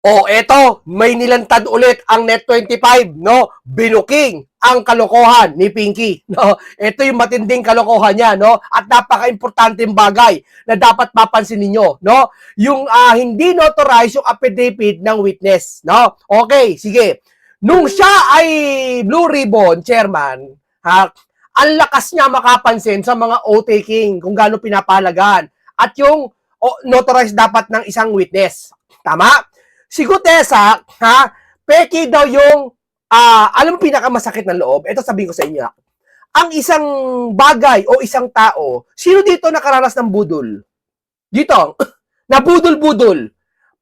O eto, may nilantad ulit ang Net25, no? Binuking ang kalokohan ni Pinky, no? Ito yung matinding kalokohan niya, no? At napaka-importanteng bagay na dapat mapansin ninyo, no? Yung hindi notarized yung affidavit ng witness, no? Okay, sige. Nung siya ay Blue Ribbon chairman, ha, ang lakas niya makapansin sa mga oath-taking kung gaano pinapahalagaan at yung notarized dapat ng isang witness. Tama? Si Gutesa, ha, peki daw yung, alam mo pinakamasakit ng loob? Ito sabihin ko sa inyo. Ang isang bagay o isang tao, sino dito nakaranas ng budol? Dito, na budol-budol.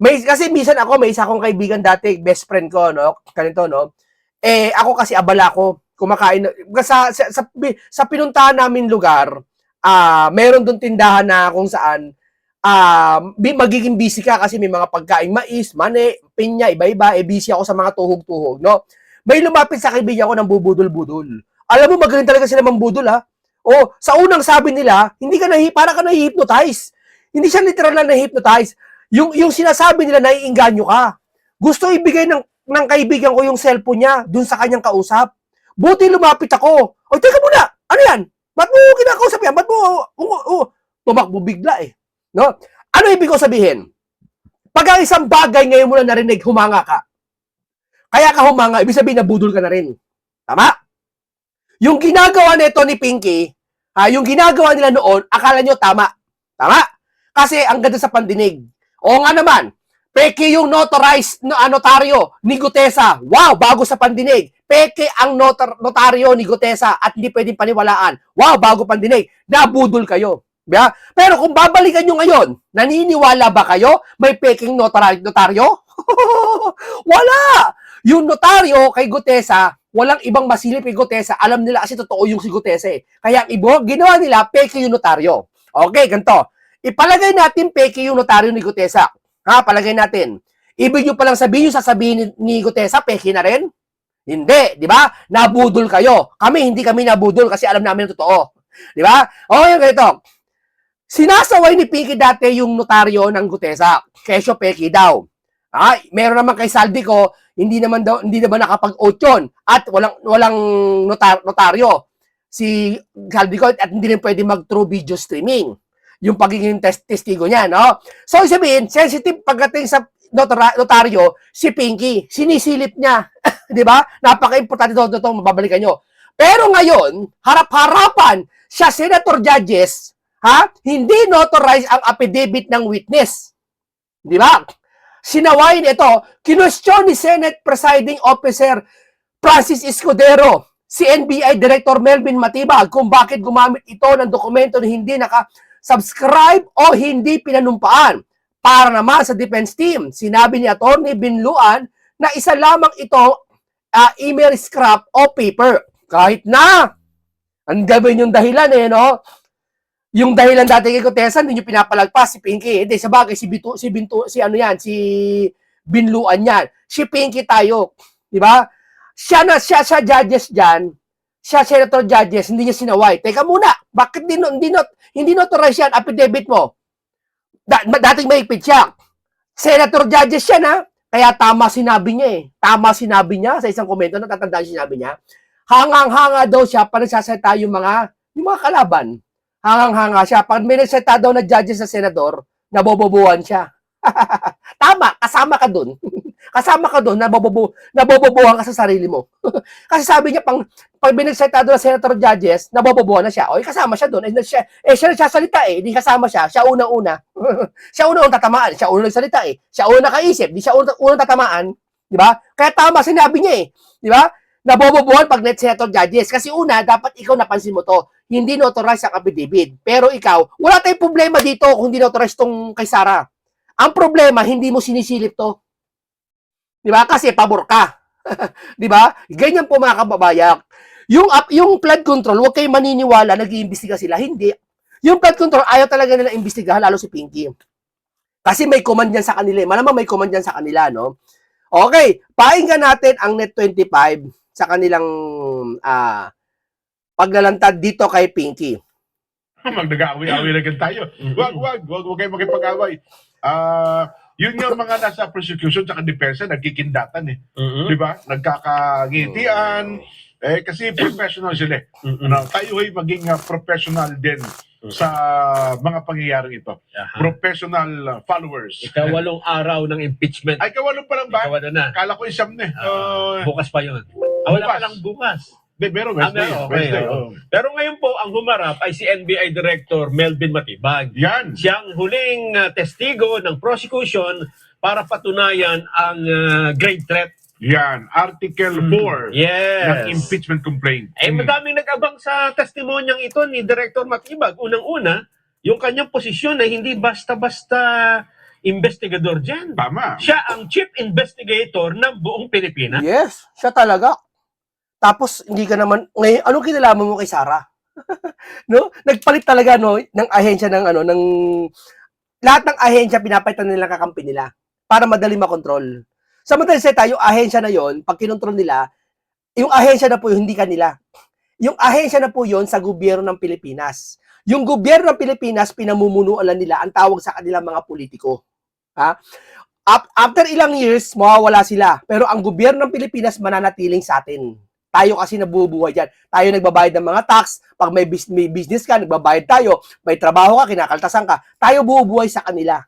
Kasi minsan ako, may isa akong kaibigan dati, best friend ko, no? Ganito, no? Ako kasi abala ko, kumakain. Sa pinuntahan namin lugar, meron doon tindahan na kung saan, magiging busy ka kasi may mga pagkain mais, mani, pinya, iba-iba, busy ako sa mga tuhog-tuhog, no? May lumapit sa kaibigan ko ng bubudol-budol. Alam mo, magaling talaga sila mambudol, ha? O, sa unang sabi nila, hindi ka para ka nahi-hypnotize. Hindi siya literal na nahi-hypnotize. Yung sinasabi nila, naiinganyo ka. Gusto ibigay ng kaibigan ko yung cellphone niya dun sa kanyang kausap. Buti lumapit ako. O, teka muna, ano yan? Ba't mo kinakausap yan? Ba't mo, tumakbo bigla eh. No? Ano ibig ko sabihin? Pag ang isang bagay ngayon mo na narinig, humanga ka. Kaya ka humanga, ibig sabihin nabudol ka na rin. Tama? Yung ginagawa nito ni Pinky, yung ginagawa nila noon, akala nyo tama. Tama? Kasi ang ganda sa pandinig. Oo nga naman, peke yung notarized notaryo ni Gutesa. Wow, bago sa pandinig. Peke ang notaryo ni Gutesa at hindi pwedeng paniwalaan. Wow, bago pandinig. Nabudol kayo. Yeah? Pero kung babalikan nyo ngayon, naniniwala ba kayo may peking notaryo? Wala! Yung notaryo kay Gutesa, walang ibang masilip kay Gutesa. Alam nila kasi totoo yung si Gutesa eh. Kaya ginawa nila, peke yung notaryo. Okay, ganito. Ipalagay natin peke yung notaryo ni Gutesa. Ha, palagay natin. Ibig nyo palang sabihin yung sasabihin ni Gutesa, peke na rin? Hindi, di ba? Nabudol kayo. Hindi kami nabudol kasi alam namin ang totoo. Di ba? Okay, ganito. Sinasaway ni Pinky dati yung notaryo ng Gutesa. Kesyo Peki daw. Meron naman kay Saldico, hindi naman nakapag-oath yun. At walang notaryo. Si Saldico at hindi rin pwede mag-true video streaming. Yung pagiging testigo niya, no? So, sabihin, sensitive pagdating sa notaryo, si Pinky, sinisilip niya. Di ba? Napaka-importante ito, mababalikan nyo. Pero ngayon, harap-harapan, siya senator judges, hindi notarized ang affidavit ng witness. Di ba? Sinawayin ito, kinwestiyon ni Senate Presiding Officer Francis Escudero, si NBI Director Melvin Matibag kung bakit gumamit ito ng dokumento na hindi naka-subscribe o hindi pinanumpaan. Para naman sa defense team, sinabi ni Atty. Binluan na isa lamang ito email scrap o paper. Kahit na, ang gawin yung dahilan no? Yung dahilan dati kay Gutesa, hindi nyo pinapalagpas si Pinky. Hindi, sa bagay, si Binluan yan. Si Pinky tayo. Di ba? Siya judges dyan, siya senator judges, hindi niya sinaway. Teka muna, bakit hindi notarized yan, affidavit mo? Dating may ipit siya. Senator judges siya na, kaya tama sinabi niya eh. Tama sinabi niya sa isang komento, natatandaan sinabi niya. Hangang-hanga daw siya para nagsasalita yung mga kalaban. Hangang-hanga siya. Pag may nagseta daw na judges sa senador, nabobobuhan siya. Tama, kasama ka dun. Kasama ka dun, nabobobuhan ka sa sarili mo. Kasi sabi niya, pag may nagseta daw na senator judges, nabobobuhan na siya. O, kasama siya dun. Siya nagsasalita eh, hindi kasama siya. Siya una-una. Siya una-una tatamaan. Siya una nagsalita eh. Siya una nakaisip, di siya una tatamaan. Di ba? Kaya tama sinabi niya eh. Di ba? Nabobobuhan pag net senator judges. Kasi una, dapat ikaw napansin mo to. Hindi notarized ang affidavit. Pero ikaw, wala tayong problema dito kung hindi notarized tong kay Sarah. Ang problema, hindi mo sinisilip to. Di ba? Kasi pabor ka. Di ba? Ganyan po mga kababayak. Yung flood control, huwag kayong maniniwala, nag-iimbestiga sila. Hindi. Yung flood control, ayaw talaga nila imbestigahan, lalo si Pinky. Kasi may command yan sa kanila. Malamang may command yan sa kanila, no? Okay, pakinggan natin ang Net25 sa kanilang paglalantad dito kay Pinky. Mag-nag-aaway-aaway na tayo. Wag kayo makipag-away. Yun yung mga nasa prosecution at depensa, nagkikindatan eh. Mm-mm. Di ba? Nagkakangitian. Kasi professional sila eh. Mm-mm. Tayo ay maging professional din sa mga pangyayaring ito. Aha. Professional followers. Ikawalong araw ng impeachment. Ay, kawalo pa lang ba? Ikawalo na. Kala ko isang na eh. Bukas pa yun. Wala pa bukas. lang bukas. Pero Wednesday. meron, okay, Wednesday. oo. Pero ngayon po, ang humarap ay si NBI Director Melvin Matibag. Yan. Siyang huling testigo ng prosecution para patunayan ang grave threat. Yan. Article 4 Yes. ng impeachment complaint. Madaming nag-abang sa testimonyang ito ni Director Matibag. Unang-una, yung kanyang posisyon ay hindi basta-basta investigador dyan. Tama. Siya ang chief investigator ng buong Pilipinas. Yes, siya talaga. Tapos, hindi ka naman, ngayon, anong kinalaman mo kay Sarah? No? Nagpalit talaga, no, ng ahensya ng, lahat ng ahensya, pinapalitan nila kakampi nila para madali makontrol. Sa madaling salita, yung ahensya na yon, pag kinontrol nila, yung ahensya na po yun, hindi kanila. Yung ahensya na po yun sa gobyerno ng Pilipinas. Yung gobyerno ng Pilipinas, pinamumunuan nila, ang tawag sa kanilang mga politiko. Ha? After ilang years, mawawala sila. Pero ang gobyerno ng Pilipinas, mananatiling sa atin. Tayo kasi nabubuhay dyan. Tayo nagbabayad ng mga tax. Pag may business ka, nagbabayad tayo. May trabaho ka, kinakaltasan ka. Tayo bubuhay sa kanila.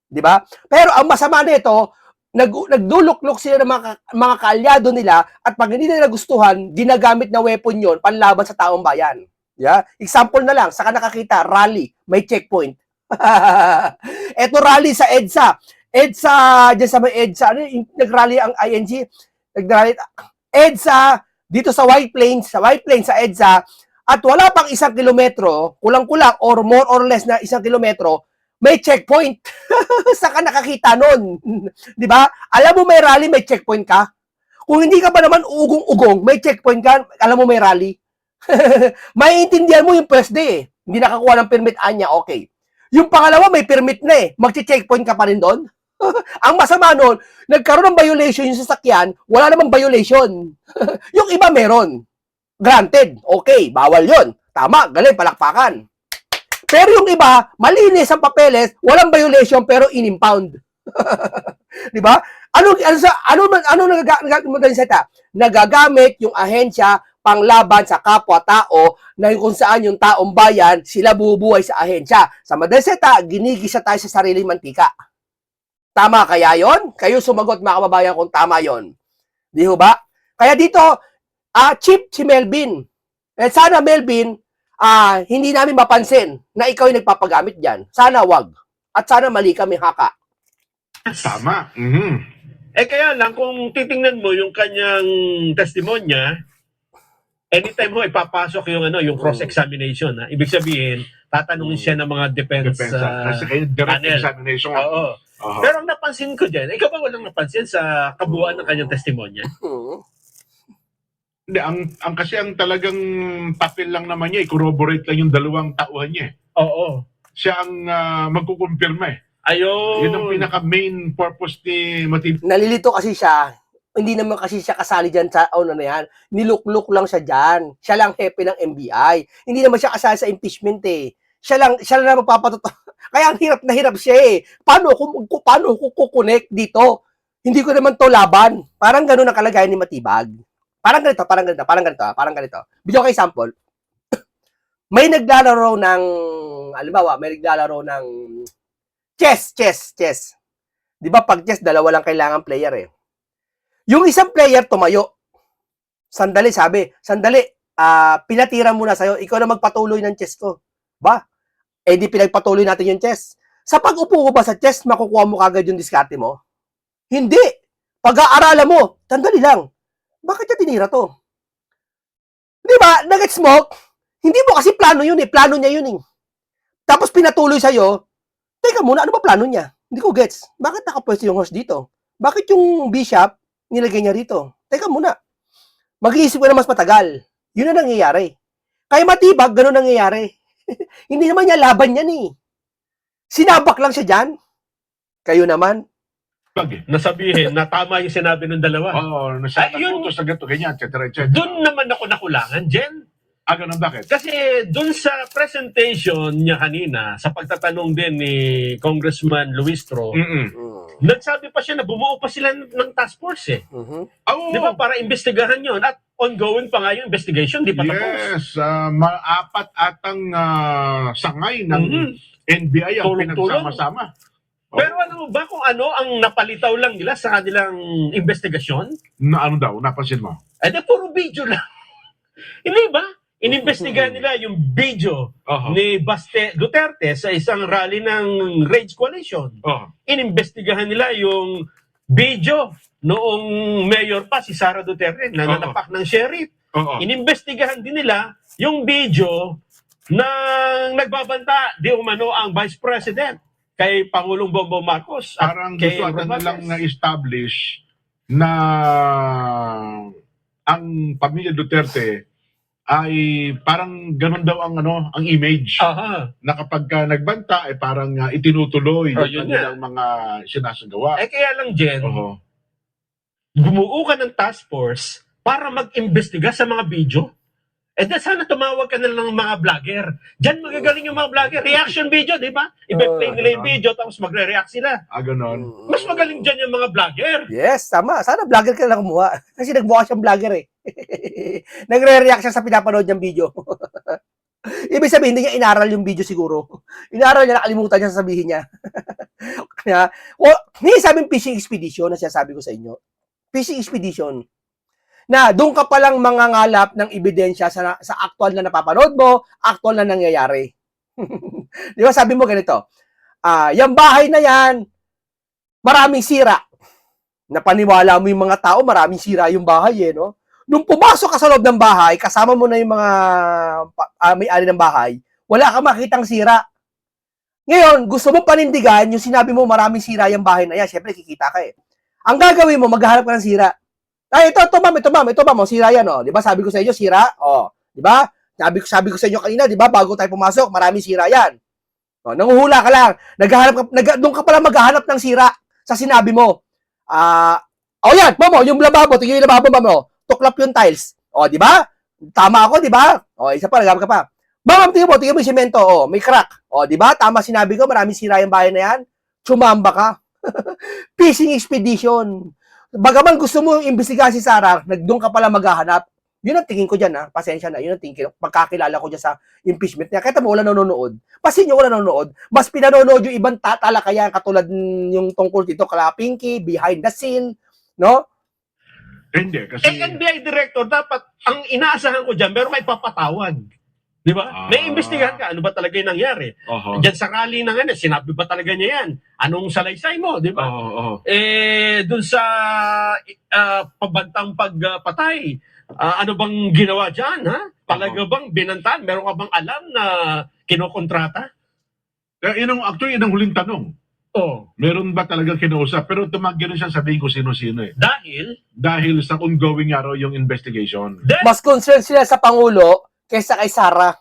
Di ba? Pero ang masama nito, nagduluklok sila ng mga kaalyado nila at pag hindi nila gustuhan, ginagamit na weapon yon panlaban sa taong bayan. Yeah? Example na lang, saka nakakita, rally, may checkpoint. Eto rally sa EDSA. EDSA, dyan sa may EDSA, nag-rally ang ING, nag-rally, EDSA, dito sa White Plains, sa EDSA, at wala pang 1 kilometro, kulang-kulang, or more or less na 1 kilometro, may checkpoint. Saka nakakita nun. Di ba? Alam mo may rally, may checkpoint ka. Kung hindi ka pa naman ugong-ugong, may checkpoint ka, alam mo may rally. Maiintindihan mo yung first day eh. Hindi nakakuha ng permit, anya, okay. Yung pangalawa, may permit na eh. Magche-checkpoint ka pa rin doon. Ang masama nun, nagkaroon ng violation yung sasakyan, wala namang violation. Yung iba meron. Granted, okay, bawal yon. Tama, galing, palakpakan. Pero yung iba, malinis ang papeles, walang violation pero in-impound. 'Di ba? Ano nagagamit yung ahensya panglaban sa kapwa-tao na kung saan yung taong bayan sila bubuhay sa ahensya. Sa madaling salita, ginigisa tayo sa sariling mantika. Tama kaya yon? Kayo sumagot mga kababayan kung tama yon. Di ho ba? Kaya dito, Chief si Melvin. Sana Melvin, hindi namin mapansin na ikaw yung nagpapagamit dyan. Sana wag. At sana mali kami haka. Tama. Kaya lang, kung titingnan mo yung kanyang testimonya, anytime ho, ipapasok yung cross-examination. Ibig sabihin, tatanungin siya ng mga defense Kasi kayo direct panel. examination. Oo. Pero ang napansin ko dyan, ikaw ba walang napansin sa kabuuan ng kanyang testimonya? Hindi, ang kasi ang talagang papel lang naman niya, i-corroborate lang yung dalawang tauhan niya. Oo. Siya ang magkukumpirma eh. Ayun. Yun ang pinaka-main purpose ni Matibag. Nalilito kasi siya. Hindi naman kasi siya kasali dyan sa na yan. Nilukluk lang siya dyan. Siya lang hepe ng NBI. Hindi naman siya kasali sa impeachment eh. Siya lang na magpapatuto. Kaya ang hirap na hirap siya eh. Paano ko kukonek dito? Hindi ko naman to laban. Parang gano'n ang kalagayan ni Matibag. Parang ganito. Bigyan ko example. May naglalaro ng, halimbawa, chess. Di ba pag chess, dalawa lang kailangan player eh. Yung isang player tumayo. Sandali, pinatira muna sa'yo, ikaw na magpatuloy ng chess ko. Ba? Di pinagpatuloy natin yung chess. Sa pag-upo ko ba sa chess, makukuha mo kagad yung diskarte mo? Hindi. Pag-aaralan mo, sandali lang. Bakit niya tinira to? Di ba? Nag-smoke. Hindi mo kasi plano yun eh. Plano niya yun eh. Tapos pinatuloy sa'yo, teka muna, ano ba plano niya? Hindi ko gets. Bakit nakapwesto yung horse dito? Bakit yung bishop, nilagay niya rito? Teka muna. Mag-iisip ko na mas matagal. Yun na nangyayari. Kaya Matibag, ganun nangyayari. Hindi naman niya laban yan eh. Sinabak lang siya dyan. Kayo naman. Nasabihin na tama yung sinabi ng dalawa. Oo, nasa ganito, ganyan, etc. Doon naman ako nakulangan, Jen. Ganun, bakit? Kasi dun sa presentation niya kanina, sa pagtatanong din ni Congressman Luistro, Mm-mm. nagsabi pa siya na bumuo pa sila ng task force eh. Mhm. Oo. Di ba? Para investigahan yon at ongoing pa nga yung investigation, di pa tapos. Yes, maapat atang sangay ng Mhm. NBI ang Tulong-tulong. pinagsama-sama. Pero alam mo ba kung ano ang napalitaw lang nila sa kanilang investigasyon? Na ano daw, napansin mo? Eh di puro video lang. Hindi ba? Inimbestigahan nila yung video Oho. ni Baste Duterte sa isang rally ng Rage Coalition. Oh. Inimbestigahan nila yung video noong mayor pa si Sara Duterte na nanapak ng sheriff. Oo. Inimbestigahan din nila yung video ng nagbabanta di umano ang Vice President kay Pangulong Bongbong Marcos at Parang kay gusto ata Romualdez. nilang na-establish na ang pamilya Duterte ay parang ganun daw ang image Aha. na kapag nagbanta ay parang itinutuloy Oh, yung yun kanilang mga sinasagawa. Eh kaya lang, Jen, Oo. bumuo ka ng task force para mag-imbestiga sa mga video. Eh di sana tumawag ka na lang ng mga vlogger. Diyan magagaling yung mga vlogger. Reaction video, di ba? I-play nila yung video tapos magre-react sila. Ganon. Mas magaling dyan yung mga vlogger. Yes, tama. Sana vlogger ka lang kumuha. Kasi nagmukha siyang vlogger eh. Nagre-react siya sa pinapanood niyang video. Ibig sabihin, hindi niya inaral yung video siguro. Inaral niya, nakalimutan niya sasabihin niya. Kaya, hindi sabing fishing expedition na sinasabi ko sa inyo. Fishing expedition. Na doon ka palang mangangalap ng ebidensya sa actual na napapanood mo, actual na nangyayari. Di ba sabi mo ganito, yung bahay na yan, maraming sira. Napaniwala mo yung mga tao, maraming sira yung bahay eh, no? Nung pumasok ka sa loob ng bahay, kasama mo na yung mga may-ari ng bahay, wala ka makitang sira. Ngayon, gusto mo panindigan, yung sinabi mo maraming sira yung bahay na yan, syempre kikita ka eh. Ang gagawin mo, maghahanap ka ng sira. Ay, ito ma'am, sira yan, oh. Di ba sabi ko sa inyo, sira? Oh, di ba? Sabi ko sa inyo kanina, di ba, bago tayo pumasok, maraming sira yan. Oh, nanguhula ka lang. Doon ka pala maghahanap ng sira sa sinabi mo. Yan, mamo, yung lababo, tingnan yung lababo, mamo. Tuklap yung tiles. Oh, di ba? Tama ako, di ba? Oh, isa pa, naghahanap ka pa. Ma'am, tingnan mo yung semento, oh, may crack. Oh, di ba? Tama sinabi ko, maraming sira yung bahay na yan. Chumamba ka. Fishing expedition. Bagaman gusto mo imbestigahan si Sarah, doon ka pala maghahanap. Yun ang tingin ko dyan, ha? Pasensya na. Yun ang tingin ko. Pagkakilala ko dyan sa impeachment niya. Kahit mo wala nanonood. Pasin nyo wala nanonood. Mas pinanonood yung ibang tatalakayan katulad yung tungkol dito, kala Pinky, behind the scene, no? Hindi, kasi... NBI director, dapat, ang inaasahan ko dyan, meron may papatawag. Di ba? May imbestigahan ka, ano ba talaga yung nangyari? Oho. Diyan sa rally ng sinabi ba talaga niya yan? Anong salaysay mo, di ba? Oo. Dun sa pabantang pagpatay, ano bang ginawa dyan, ha? Talaga bang binantaan? Meron ka bang alam na kinokontrata? Actually, yun ang huling tanong. Oh. Meron ba talagang kinausap? Pero tumagyan siya sabihin ko sino-sino eh. Dahil sa ongoing araw yung investigation. Mas concerned sila sa Pangulo kaysa kay Sarah.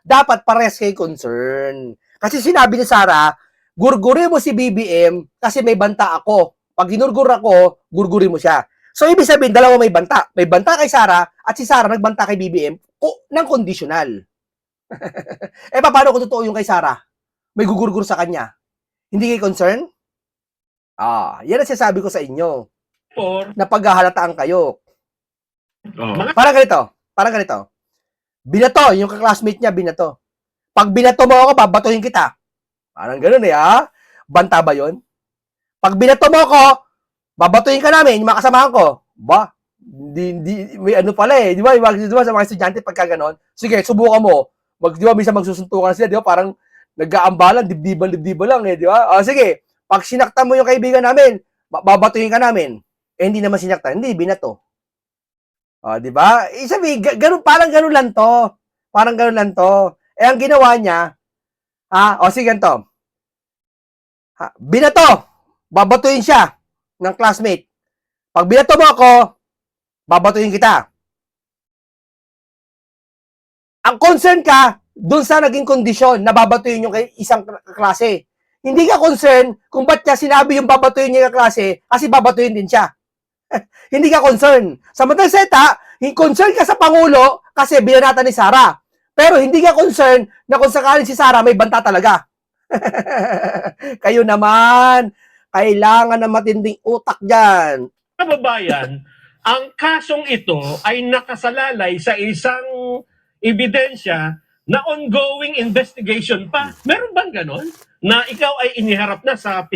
Dapat pares kay concern. Kasi sinabi ni Sarah, gurguri mo si BBM kasi may banta ako. Pag ginurgur ako, gurguri mo siya. So, ibig sabihin, dalawa may banta. May banta kay Sarah at si Sarah nagbanta kay BBM ng conditional. Paano kung totoo yung kay Sarah? May gugurgur sa kanya. Hindi kay concern? Yan ang sinasabi ko sa inyo. Na paghahalataan kayo. Parang ganito. Binato, yung kaklasmate niya, binato. Pag binato mo ako, babatuhin kita. Parang ganun eh, ha? Banta ba yun? Pag binato mo ako, babatuhin ka namin, yung mga kasamahan ko. May ano pala eh. Di ba sa mga estudyante, pagka ganon, sige, subukan mo. Di ba, minsan magsusuntukan sila, di ba? Parang nag-aambalan, dibdiban lang eh, di ba? Sige, pag sinaktan mo yung kaibigan namin, babatuhin ka namin. Hindi naman sinaktan, hindi, binato. Di ba? Sabi, parang ganun lang to. Ang ginawa niya, sige ganito. Binato, babatuhin siya ng classmate. Pag binato mo ako, babatuhin kita. Ang concern ka, dun sa naging kondisyon na babatuhin yung isang klase. Hindi ka concern kung ba't niya sinabi yung babatuhin niya yung klase kasi babatuhin din siya. Hindi ka concern. Samantalang seta, Concern ka sa Pangulo kasi binanatan ni Sara. Pero hindi ka concern na kung sakaling si Sara may banta talaga. Kayo naman, kailangan na matinding utak dyan. Kababayan, ang kasong ito ay nakasalalay sa isang ebidensya na ongoing investigation pa. Meron bang ganon? Na ikaw ay iniharap na sa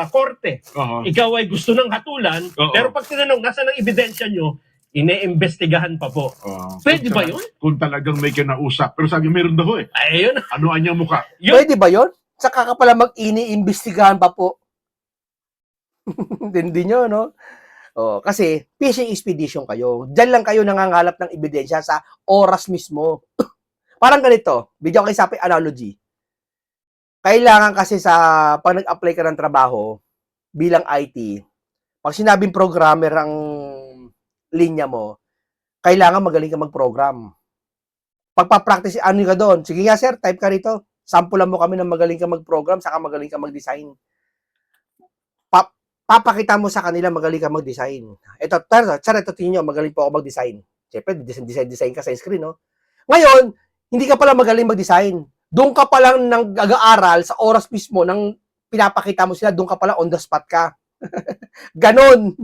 korte. Oho. Ikaw ay gusto ng hatulan, Oo. pero pag tinanong, nasa ng ebidensya nyo, ine-investigahan pa po. Pwede ba yun? Kung talagang may kinausap. Pero sabi, meron daw eh. Ayun. Ano anyang mukha? Yun. Pwede ba yun? Saka ka pala mag-ini-imbestigahan pa po. Hindi nyo, no? Oh, kasi fishing expedition kayo. Diyan lang kayo nangangalap ng ebidensya sa oras mismo. Parang ganito, bigyan ko kayo sa analogy. Kailangan kasi sa pag nag-apply ka ng trabaho bilang IT, pag sinabing programmer ang linya mo, kailangan magaling ka mag-program. Pagpa-practice, ano ka doon? Sige nga sir, type ka rito. Sampulan mo kami ng magaling ka mag-program, saka magaling ka mag-design. Papakita mo sa kanila magaling ka mag-design. Ito, ito tingin nyo, magaling po ako mag-design. Siyempre, design ka sa screen, no? Ngayon, hindi ka pala magaling mag-design. Doon ka pa lang nag-aaral sa oras mismo ng pinapakita mo sila, doon ka pala on the spot ka. Ganon.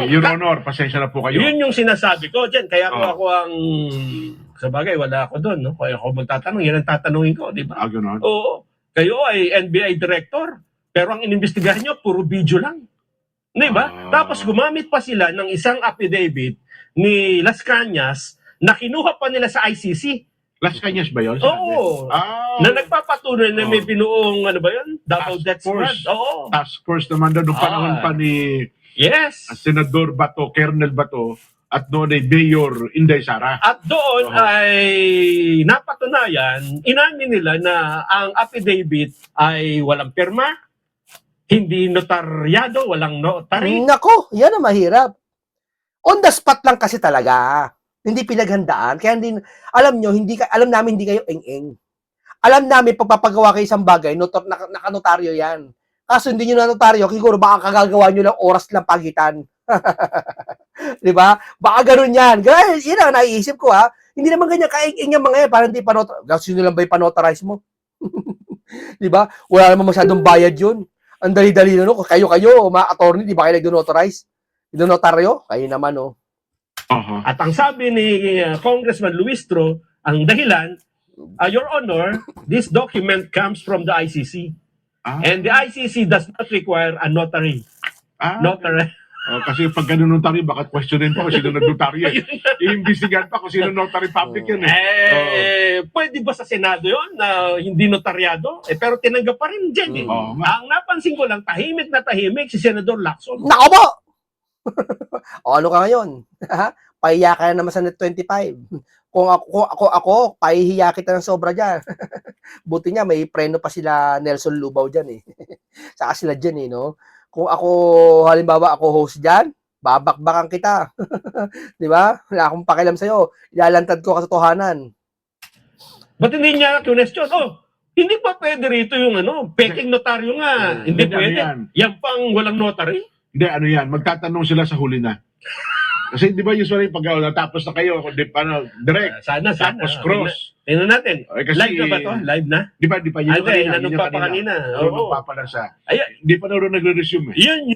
Your Honor, pasensya na po kayo. Yun yung sinasabi ko dyan. Kaya ko Oo. ako ang... Sa bagay, wala ako doon. No? Kaya ako magtatanong. Yan ang tatanungin ko, di ba? Ganon. Oo. Kayo ay NBI director. Pero ang inimbestigahan nyo, puro video lang. Di ba? Tapos gumamit pa sila ng isang affidavit ni Las Cañas na kinuha pa nila sa ICC. Las Cañas ba yun? Oo. Na nagpapatunay na may binuong, ano ba yun? Double Task death force. squad. Oo. Task force naman daw nung panahon pa ni Yes. Senador Bato, Colonel Bato, at noon ay Mayor Inday Sara. At doon Oo. ay napatunayan, inamin nila na ang affidavit ay walang pirma, hindi notaryado, walang notary. Nako, yan ang mahirap. On the spot lang kasi talaga. Hindi pinaghandaan. Kaya hindi, alam nyo, alam namin hindi kayo eng-eng. Alam namin, pagpapagawa kayo isang bagay, nakanotaryo yan. Kaso hindi nyo na notaryo, siguro baka kagagawa nyo lang oras lang pagitan. Di ba? Baka ganun yan. Guys, yun ang naiisip ko ha. Hindi naman ganyan kaing-ing yung mga yan, parang hindi panotarize. Sino lang ba yung panotarize mo? Di ba? Wala naman masyadong bayad yun. Ang dali-dali na no. Kayo, mga attorney, di ba kayo nag-notarize? Nag-notaryo? Kayo naman, no. At ang sabi ni Congressman Luistro, ang dahilan, Your Honor, this document comes from the ICC. And the ICC does not require a notary. Notary. Kasi pag ganun notary, baka questionin pa kung sino nag-notary. Iimbestigahan pa kung sino notary public yun. Pwede ba sa Senado yun na hindi notaryado? Pero tinanggap pa rin dyan. Ang napansin ko lang, tahimik na tahimik si Senador Lacson. Nako po! O ano ka ngayon? Pahiya ka na naman sa Net 25. Kung ako, pahihiya kita ng sobra dyan. Buti niya, may preno pa sila Nelson Lubao dyan eh. Saka sila dyan eh, no? Kung ako, halimbawa ako host dyan, babakbakan kita. Di ba? Wala akong pakialam sa'yo. Ilalantad ko katotohanan. Ba't hindi niya question? Hindi pa pwede rito yung peking notaryo nga. Hindi pwede. Yan pang walang notary. Hindi, ano yan, magtatanong sila sa huli na. Kasi di ba usually pag natapos na kayo, direct, Sana. tapos cross. Tingnan natin. Kasi, Live na ba to? Live na? Di ba, yun Nanong pa kanina. Oo. Magpapalasa. Ayan. Hindi pa naroon nagre-resume. Yun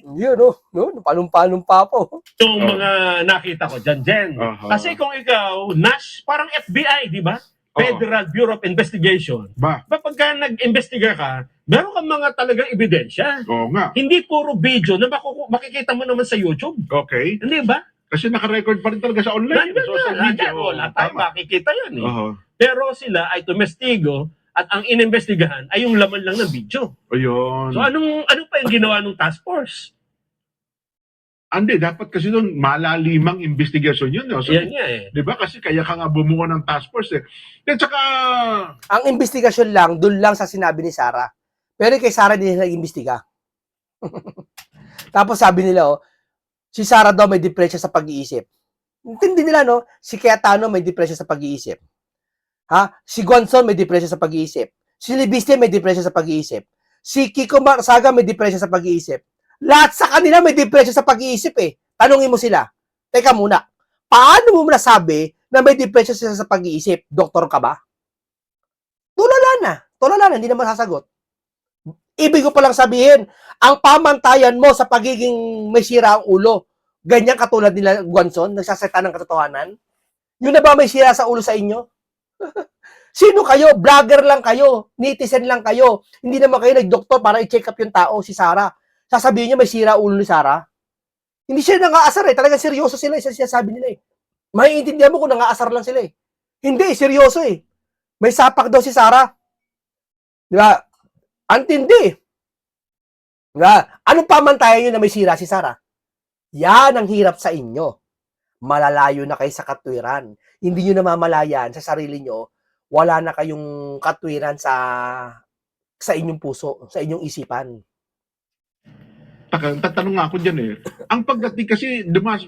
No? Palong-palong pa po. yung mga nakita ko dyan, Jen. Kasi kung ikaw, NAS, parang FBI, di ba? Federal Bureau of Investigation. Kapag ka nag-investiga ka, meron kang mga talagang ebidensya. Oo nga. Hindi puro video na makikita mo naman sa YouTube. Okay. Hindi ba? Kasi naka-record pa rin talaga sa online. Nandiyan social na. media. Wala tayo makikita yan eh. Oo. Pero sila ay tumestigo at ang inimbestigahan ay yung laman lang ng video. Ayun. So ano pa yung ginawa ng task force? Hindi, dapat kasi doon malalimang investigasyon yun. So, Yan nga eh. di ba? Kasi kaya ka nga bumuo ng task force eh. At saka... Ang investigasyon lang, dun lang sa sinabi ni Sara. Pero kay Sara hindi nila nag-imbestiga. Tapos sabi nila, si Sara daw may depresya sa pag-iisip. Hindi nila, no? Si Cayetano may depresya sa pag-iisip. Si Guanzon may depresya sa pag-iisip. Si Libiste may depresya sa pag-iisip. Si Kiko Marsaga may depresya sa pag-iisip. Lahat sa kanila may depresya sa pag-iisip eh. Tanungin mo sila. Teka muna, paano mo nasabi na may depresya siya sa pag-iisip? Doktor ka ba? Tulala na, hindi naman sasagot. Ibig ko palang sabihin, ang pamantayan mo sa pagiging may sira ang ulo, ganyan katulad nila Guanzon, nagsaseta ng katotohanan, yun na ba may sira sa ulo sa inyo? Sino kayo? Vlogger lang kayo, netizen lang kayo, hindi naman kayo nag-doktor para i-check up yung tao, si Sarah. Sasabihin niya may sira ulo ni Sarah? Hindi siya nangaasar talagang seryoso sila, isa sinasabi nila Maiintindihan mo kung nangaasar lang sila Hindi, seryoso May sapak daw si Sarah. Di ba? Antindi. Di ba? Anong pamantayan nyo na may sira si Sarah? Yan ang hirap sa inyo. Malalayo na kayo sa katwiran. Hindi nyo namamalayan sa sarili nyo. Wala na kayong katwiran sa inyong puso, sa inyong isipan. Tatanong nga ako dyan Ang pagdating kasi,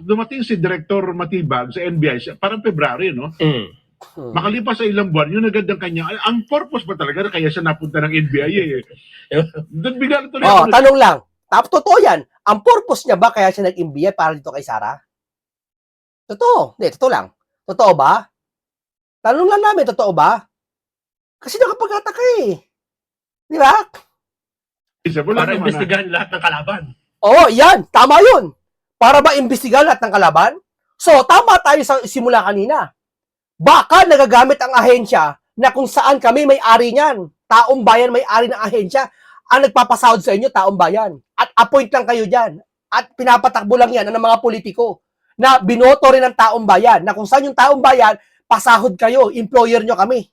dumating si Director Matibag sa NBI, parang February, no? Makalipas sa ilang buwan, yung agad ng kanya, ang purpose ba talaga na kaya siya napunta ng NBI Doon bigla na tuloy ako. Tanong lang. Totoo yan. Ang purpose niya ba kaya siya nag-NBI para dito kay Sarah? Totoo. Hindi, totoo lang. Totoo ba? Tanong lang namin, totoo ba? Kasi nakapaghataka Di ba? Para imbestigahan lahat ng kalaban. Oo, yan. Tama yun. Para ba imbestigahan lahat ng kalaban? So, tama tayo sa simula kanina. Baka nagagamit ang ahensya na kung saan kami may-ari niyan. Taong bayan may-ari ng ahensya. Ang nagpapasahod sa inyo, taong bayan. At appoint lang kayo dyan. At pinapatakbo lang yan ng mga politiko na binoto rin ng taong bayan. Na kung saan yung taong bayan, pasahod kayo, employer nyo kami.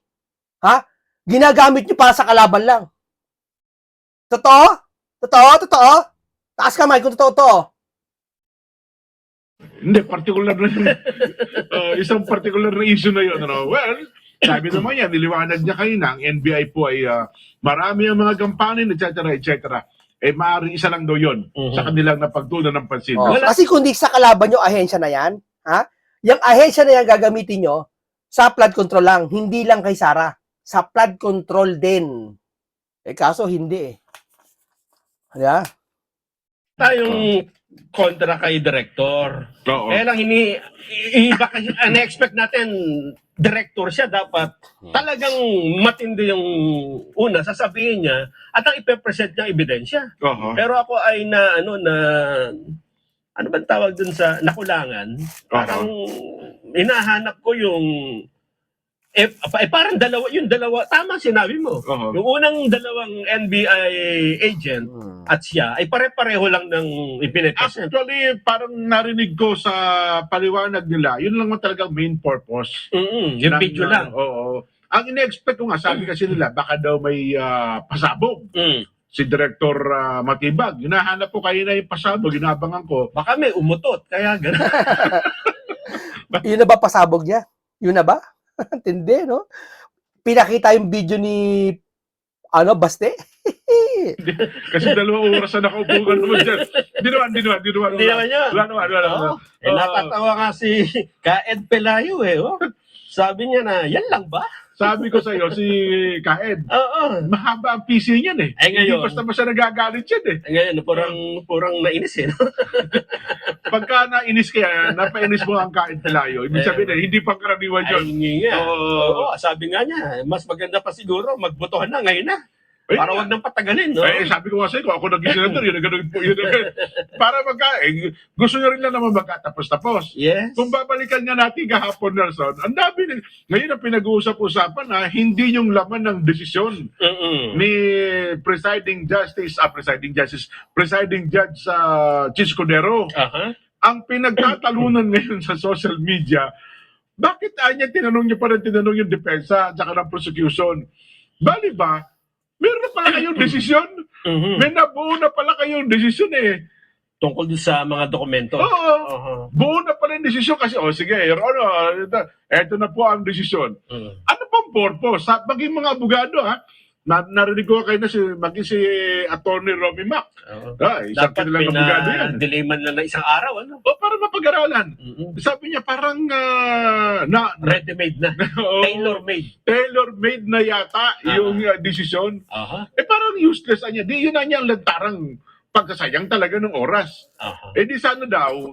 Ha? Ginagamit nyo para sa kalaban lang. Totoo? Totoo? Totoo? Taas kamay kung totoo. Hindi, particular na isang particular na issue na yun. Well, sabi naman yan, niliwanag niya kayo na ang NBI po ay marami ang mga gampanin, etc. etc. Maaaring isa lang daw yun sa kanilang napagtunan ng pansin. Kasi kung di sa kalaban nyo, ahensya na yan, yung ahensya na yan gagamitin nyo sa flood control lang, hindi lang kay Sarah. Sa flood control din. Kaso hindi Yeah. Tayong kontra kay Director. Oo. Lang iba kasi na-expect natin director siya dapat talagang matindi yung una sasabihin niya at ang ipe-present niya ebidensya. Pero ako ay ano bang tawag dun sa nakulangan? Parang hinahanap ko yung parang dalawa, tama sinabi mo. Yung unang dalawang NBI agent at siya ay pare-pareho lang ng ipinipresent. Actually, parang narinig ko sa paliwanag nila, yun lang talagang main purpose. Yung video lang. Oo. Ang ine-expect ko nga, sabi kasi nila, baka daw may pasabog. Si Director Matibag. Hinahanap ko kayo na yung pasabog, ginabangan ko. Baka may umutot, kaya gano'n. Yun na ba pasabog niya? Yun na ba? Tindi, no? Pinakita yung video ni Baste? Kasi 2 oras na nakaupo ka naman dyan. Hindi naman yun. Wala. Napatawa nga si Kaed Pelayo Sabi niya na, yan lang ba? Sabi ko sa iyo, si Kaed, mahaba ang PC niyan Ngayon, hindi basta nagagalit yan Ngayon, purang nainis no? Pagka nainis kaya, napainis mo ang Kaed Pelayo. Ibig sabihin hindi pangkaraniwan yun. Sabi nga niya, mas maganda pa siguro, magbotohan na ngayon na. Para wag nang patagalin, no? Sabi ko nga sa iyo, ako naging senador, yun. Para gusto niya rin lang naman magkatapos-tapos. Yes. Kung babalikan nga natin kahapon, Nelson, ang dami ngayon ang pinag-uusap-usapan na hindi yung laman ng desisyon ni Presiding Judge Chis Cordero. Ang pinagtatalunan ngayon sa social media, bakit tinanong yung depensa at saka ng prosecution? Bali ba, meron na pala kayong desisyon? May nabuo na pala kayong desisyon Tungkol sa mga dokumento. Oo. Buo na pala yung desisyon kasi, sige, eto na po ang desisyon. Ano pang purpose? Maging mga abogado, narinig ko kayo na maging si Attorney Romy Mac. Isang Dapat kanilang abogado yan. delay man lang na isang araw, Para mapag-aralan. Sabi niya, parang ready-made na. Tailor-made. Tailor-made na yata yung desisyon. Parang useless niya. Yun na niya ang lantarang pagsasayang talaga ng oras. Di sana daw,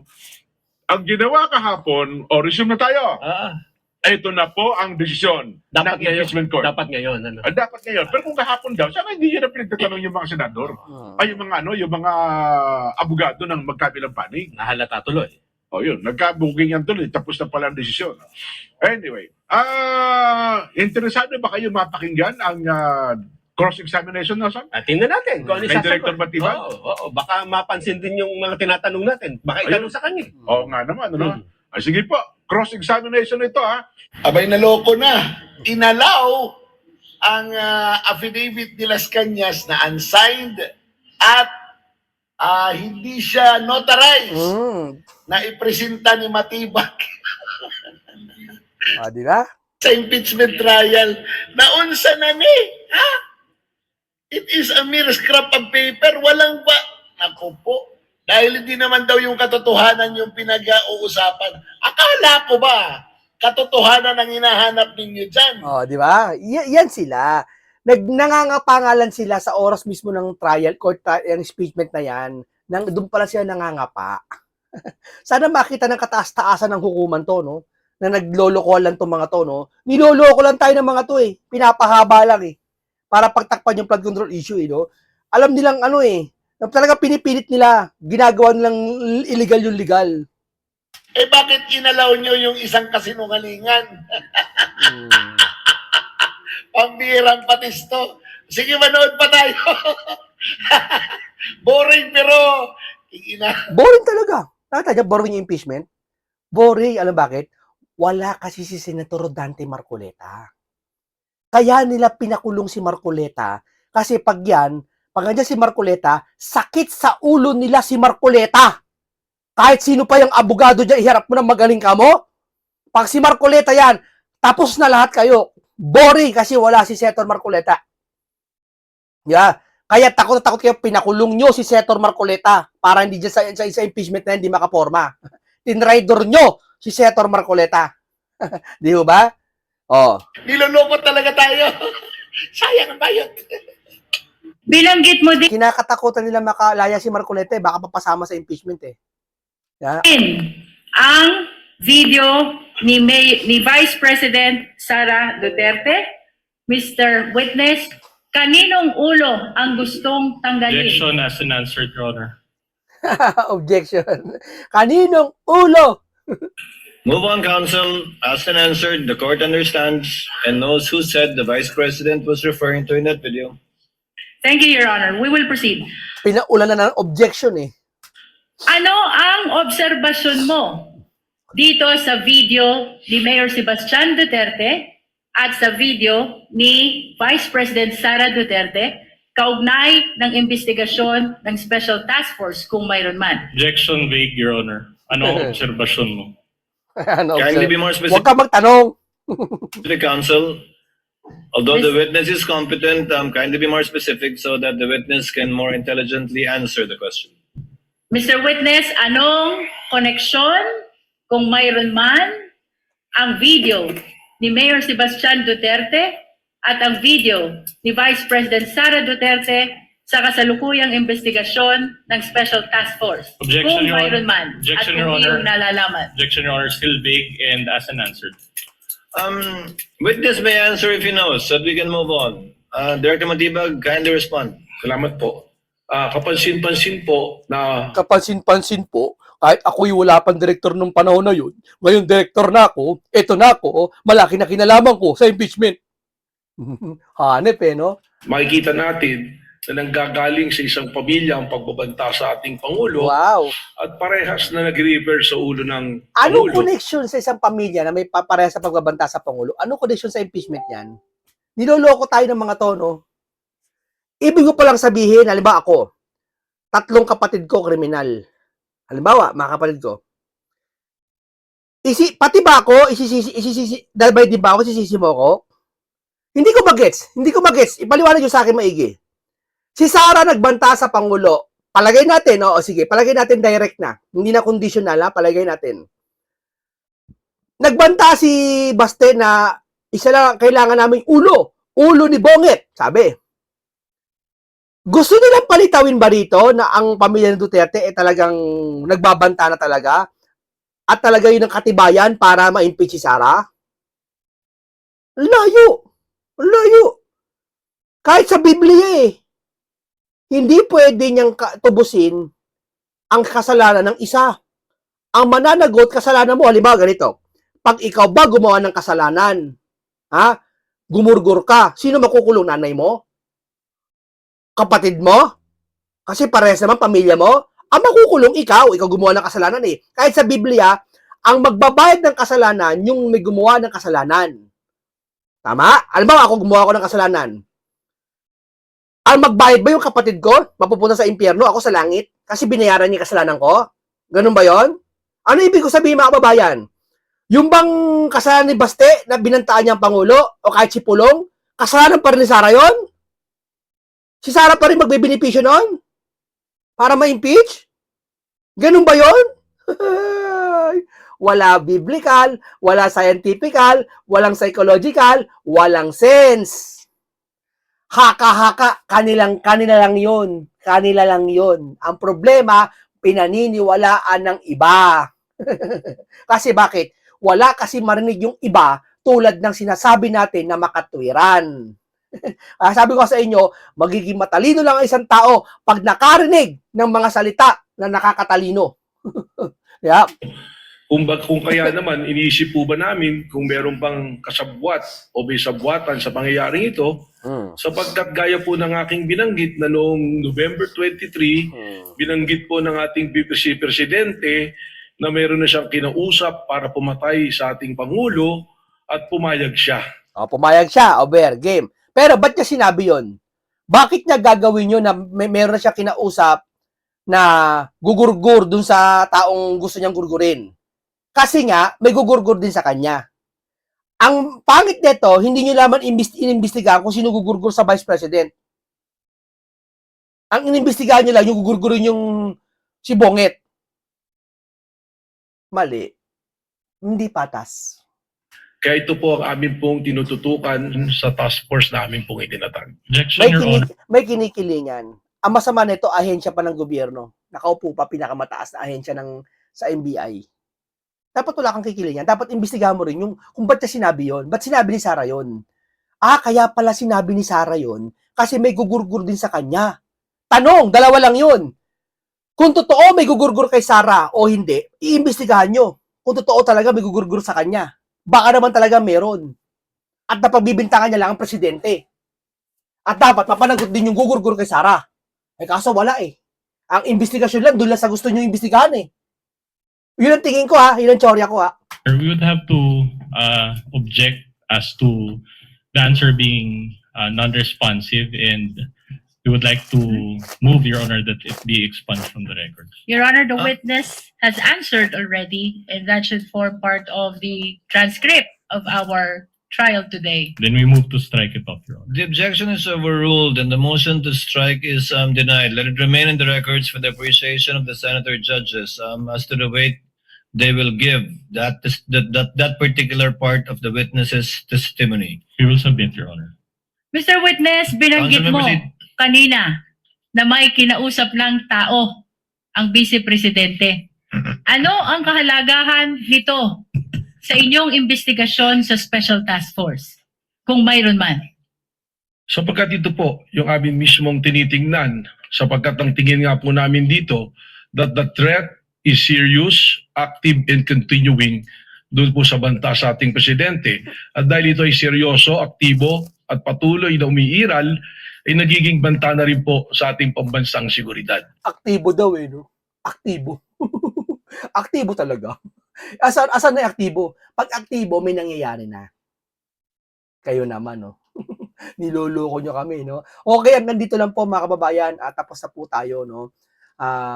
Ang ginawa kahapon, o resume na tayo. Ah, Ito na po ang desisyon dapat ng ngayon. impeachment court. Dapat ngayon. Ano? Dapat ngayon. Pero kung kahapon daw, sana hindi yun ang pinagtatanong yung mga senador. Ay, yung mga abogado ng magkabilang panig. Nahalata tuloy. O yun, nagka-booking yan tuloy. Tapos na pala ang desisyon. Anyway, interesado ba kayo mapakinggan ang cross-examination na Sam? Tingnan natin kung ano Kay sasagot. Director Batibag? Oo, baka mapansin din yung mga tinatanong natin. Baka itanong sa kanya. Oo nga naman, ano? Ay, sige po, cross-examination ito, ha? Abay, naloko na. Inalaw ang affidavit ni Las Cañas na unsigned at hindi siya notarized na ipresenta ni Matibag Di ba? sa impeachment trial na unsa na ni. Ha? It is a mere scrap of paper. Walang ba? Naku po. Dahil hindi naman daw yung katotohanan yung pinag-uusapan. Akala ko ba katotohanan ang hinahanap ninyo dyan? Di ba? Yan sila. Nangangapangalan sila sa oras mismo ng trial court, yung impeachment na yan. Doon pala sila nangangapa. Sana makita ng kataas-taasan ng hukuman to, no? Na nagloloko lang tong mga to, no? Niloloko lang tayo ng mga to, eh. Pinapahaba lang, eh. Para pagtakpan yung flood control issue, eh, no? Alam nilang ano, eh. Na talaga pinipilit nila. Ginagawa nilang illegal yung legal. Eh bakit inalaw nyo yung isang kasinungalingan? Pambirang patisto. Sige, manood pa tayo. Boring pero Boring talaga. Nakita niya, boring yung impeachment? Boring. Alam bakit? Wala kasi si Senator Dante Marcoleta. Kaya nila pinakulong si Marcoleta kasi pag nandiyan si Marcoleta, sakit sa ulo nila si Marcoleta. Kahit sino pa yung abogado dyan, iharap mo na magaling ka mo. Pag si Marcoleta yan, tapos na lahat kayo. Boring kasi wala si Senator Marcoleta. Yeah. Kaya takot na takot kayo, pinakulong nyo si Senator Marcoleta para hindi dyan sa impeachment na hindi makaporma. Tinrider nyo si Senator Marcoleta. Di ba? niloloko talaga tayo. Sayang ang bayot. Bilanggit mo din Kinakatakutan nila makalaya si Marcoleta, baka papasama sa impeachment eh. Yeah. ang video ni Vice President Sara Duterte. Mr. Witness, kaninong ulo ang gustong tanggalin? Objection as an answered, Your Honor. Objection. Kaninong ulo? Move on, counsel. Asked and answered. The court understands and knows who said the Vice President was referring to in that video. Thank you, Your Honor. We will proceed. Pinaulan na ng objection eh. Ano ang obserbasyon mo dito sa video ni Mayor Sebastian Duterte at sa video ni Vice President Sara Duterte kaugnay ng investigasyon ng Special Task Force kung mayroon man? Objection vague, Your Honor. Ano ang obserbasyon mo? Ano, Kindly be more Huwag specific, ka magtanong. counsel. Although the witness is competent, kindly be more specific so that the witness can more intelligently answer the question. Mr. Witness, anong koneksyon kung mayroon man ang video ni Mayor Sebastian Duterte at ang video ni Vice President Sara Duterte sa kasalukuyang investigasyon ng Special Task Force? Objection, Kung Your Honor. mayroon man Objection, at Your kung Honor. iyong nalalaman. Objection, Your Honor, still vague and as an answered. Witness may answer if he knows, so that we can move on. Director Matibag, kindly respond. Salamat po. Kapansin-pansin po na Kapansin-pansin po, kahit ako'y wala pang direktor nung panahon na yun, ngayon direktor na ako, eto na ako, malaki na kinalaman ko sa impeachment. Hanep eh, no? makikita natin na nanggagaling sa isang pamilya ang pagbabanta sa ating Pangulo Wow. at parehas na nag-refer sa ulo ng Anong Pangulo. connection sa isang pamilya na may pareha sa pagbabanta sa Pangulo? Anong connection sa impeachment yan? Niloloko tayo ng mga to, no? Ibig ko palang sabihin, halimbawa ako, 3 kapatid ko kriminal. Halimbawa, mga kapatid ko. Pati ba ako, dahil ba di ba ako, isisisi mo ako? Hindi ko magets. Ipaliwanag nyo sa akin maigi. Si Sara nagbanta sa Pangulo. Palagay natin, sige, palagay natin direct na. Hindi na conditional, ha? Palagay natin. Nagbanta si Baste na isa lang kailangan namin ulo ni Bonget, sabi. Gusto nilang palitawin ba rito na ang pamilya ng Duterte talagang nagbabanta na talaga? at talaga yun ang katibayan para ma-impeach si Sara? Layo. Layo. Kahit sa Biblia hindi pwede niyang tubusin ang kasalanan ng isa. Ang mananagot, kasalanan mo, halimbawa ganito, pag ikaw ba gumawa ng kasalanan, gumurgur ka, sino makukulong? Nanay mo? Kapatid mo? Kasi parehas naman pamilya mo? Ang makukulong ikaw gumawa ng kasalanan Kahit sa Biblia, ang magbabayad ng kasalanan, yung may gumawa ng kasalanan. Tama? Alam ba ako gumawa ko ng kasalanan? Ang magbayad ba yung kapatid ko? Mapupunta sa impyerno, ako sa langit? Kasi binayaran niya kasalanan ko? Ganun ba yon? Ano ibig ko sabihin mga kababayan? Yung bang kasalanan ni Baste na binantaan niya ang Pangulo o kahit si Pulong, kasalanan pa rin ni Sara yon? Si Sara pa rin magbibinipisyo nun? Para ma-impeach? Ganun ba yon? Wala biblical, wala scientifical, walang psychological, walang sense. Haka-haka, kanila lang yun. Kanila lang yun. Ang problema, pinaniniwalaan ng iba. Kasi bakit? Wala kasi marinig yung iba tulad ng sinasabi natin na makatwiran. Sabi ko sa inyo, magiging matalino lang ang isang tao pag nakarinig ng mga salita na nakakatalino. Yeah. Kung kaya naman, iniisip po ba namin kung meron pang kasabwat o may sabwatan sa pangyayaring ito, sapagkat gaya po ng aking binanggit na noong November 23, binanggit po ng ating Presidente na meron na siyang kinausap para pumatay sa ating Pangulo at pumayag siya. Pumayag siya, over, game. Pero ba't niya sinabi yon? Bakit niya gagawin yun na meron na siya kinausap na gugurgur dun sa taong gusto niyang gurgurin? Kasi nga, may gugurgur din sa kanya. Ang pangit nito, hindi nyo naman inimbestigahan kung sino gugurgur sa Vice President. Ang inimbestigahan nyo lang, yung gugurgurin yung si Bonget. Mali. Hindi patas. Kaya ito po ang amin pong tinututukan sa task force namin pong itinatag. Objection, Your Honor. May kinikilingan. Ang masama nito, ahensya pa ng gobyerno. Nakaupo pa, pinakamataas na ahensya sa NBI. Dapat wala kang kikilingan. Dapat imbestigahan mo rin yung kung ba't niya sinabi yon. Ba't sinabi ni Sara yon? Kaya pala sinabi ni Sara yon kasi may gugurgur din sa kanya. Tanong, dalawa lang yun. Kung totoo may gugurgur kay Sara o hindi, iimbestigahan nyo. Kung totoo talaga may gugurgur sa kanya. Baka naman talaga meron. At napagbibintangan niya lang ang presidente. At dapat mapanagot din yung gugurgur kay Sara. Kaso wala Ang investigasyon lang, doon lang sa gusto nyo imbestigahan Yun ang tingin ko yun ang teorya ko We would have to object as to the answer being non-responsive, and we would like to move, Your Honor, that it be expunged from the records. Your Honor, the witness has answered already, and that should form part of the transcript of our trial today. Then we move to strike it off, Your Honor. The objection is overruled and the motion to strike is denied. Let it remain in the records for the appreciation of the senator judges as to the weight they will give that particular part of the witness's testimony. We will submit, Your Honor. Mr. Witness, binanggit Councilmember mo Sid. kanina na may kinausap ng tao ang Vice Presidente. Ano ang kahalagahan nito sa inyong investigasyon sa Special Task Force? Kung mayroon man. Sapagkat ito po, yung amin mismong tinitingnan, sapagkat ang tingin nga po namin dito, that the threat is serious, active, and continuing doon po sa banta sa ating presidente. At dahil ito ay seryoso, aktibo, at patuloy na umiiral, ay nagiging banta na rin po sa ating pambansang seguridad. Aktibo daw no? Aktibo. Aktibo talaga. Asan na aktibo? Pag aktibo, may nangyayari na. Kayo naman, Niloloko nyo kami, Okay, nandito lang po mga kababayan at tapos na po tayo,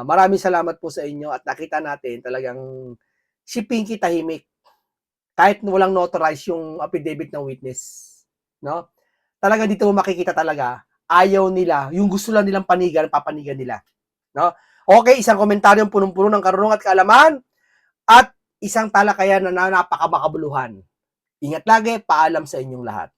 Maraming salamat po sa inyo at nakita natin talagang si Pinky tahimik. Kahit walang notarize yung affidavit ng witness, Talaga dito mo makikita talaga, ayaw nila, yung gusto lang nilang panigan, papanigan nila, Okay, isang komentaryong punong-puno ng karunungan at kaalaman at isang talakayan na napakamakabuluhan. Ingat lagi, paalam sa inyong lahat.